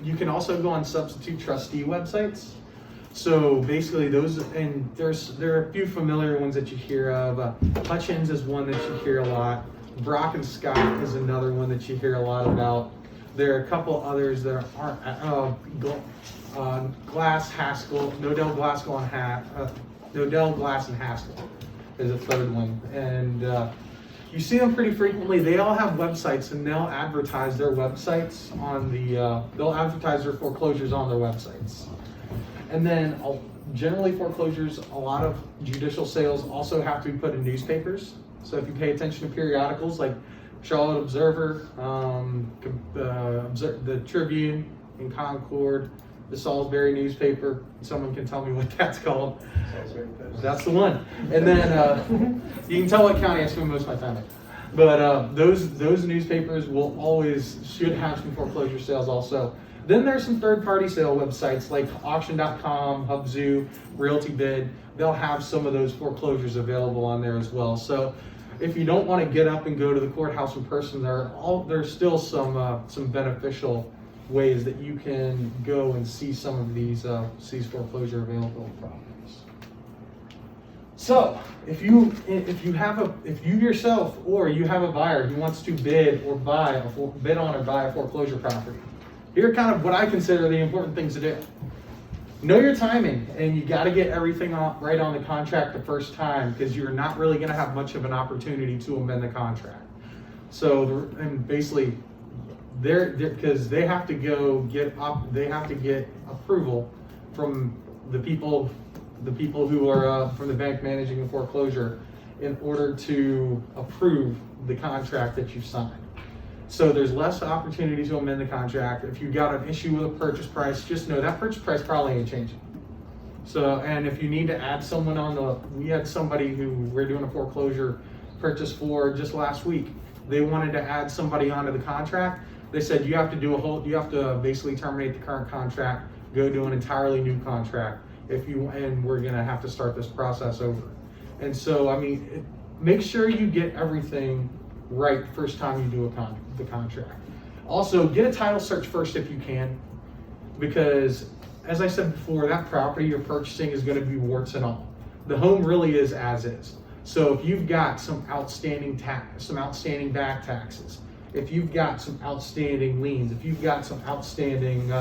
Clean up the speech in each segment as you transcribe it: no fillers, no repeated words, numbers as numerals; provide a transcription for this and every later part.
You can also go on substitute trustee websites. So basically those, and there are a few familiar ones that you hear of. Hutchins is one that you hear a lot. Brock and Scott is another one that you hear a lot about. There are a couple others that aren't, Glass, Haskell, Nodell, Glasgow, and Nodell, Glass, and Haskell is a third one. And you see them pretty frequently. They all have websites, and they'll advertise their websites on they'll advertise their foreclosures on their websites. And then generally foreclosures, a lot of judicial sales also have to be put in newspapers. So if you pay attention to periodicals like Charlotte Observer, the Tribune in Concord, the Salisbury newspaper, someone can tell me what that's called. That's the one. And then you can tell what county I spend most of my time in. But those newspapers should have some foreclosure sales also. Then there's some third-party sale websites like auction.com, Hubzu, RealtyBid. They'll have some of those foreclosures available on there as well. So if you don't want to get up and go to the courthouse in person, there's still some beneficial ways that you can go and see some of these foreclosure available properties. So if you yourself or you have a buyer who wants to bid on or buy a foreclosure property, here are kind of what I consider the important things to do. Know your timing, and you got to get everything right on the contract the first time, because you're not really going to have much of an opportunity to amend the contract. So, and basically, because they have to get approval from the people who are from the bank managing the foreclosure in order to approve the contract that you've signed. So there's less opportunity to amend the contract. If you got an issue with a purchase price, just know that purchase price probably ain't changing. So, and if you need to add someone we had somebody who we're doing a foreclosure purchase for just last week. They wanted to add somebody onto the contract. They said you have to basically terminate the current contract, go do an entirely new contract and we're gonna have to start this process over. And so, I mean, make sure you get everything right the first time you do the contract. Also, get a title search first if you can, because as I said before, that property you're purchasing is going to be warts and all. The home really is as is. So if you've got some outstanding back taxes, if you've got some outstanding liens, if you've got some outstanding,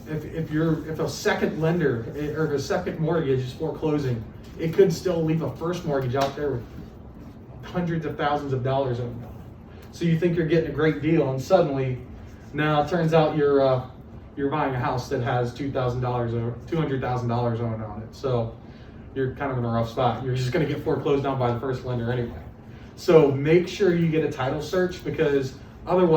if a second lender or a second mortgage is foreclosing, it could still leave a first mortgage out there with hundreds of thousands of dollars owed on it. So you think you're getting a great deal, and suddenly, now it turns out you're buying a house that has $200,000 owed on it. So you're kind of in a rough spot. You're just going to get foreclosed on by the first lender anyway. So make sure you get a title search, because otherwise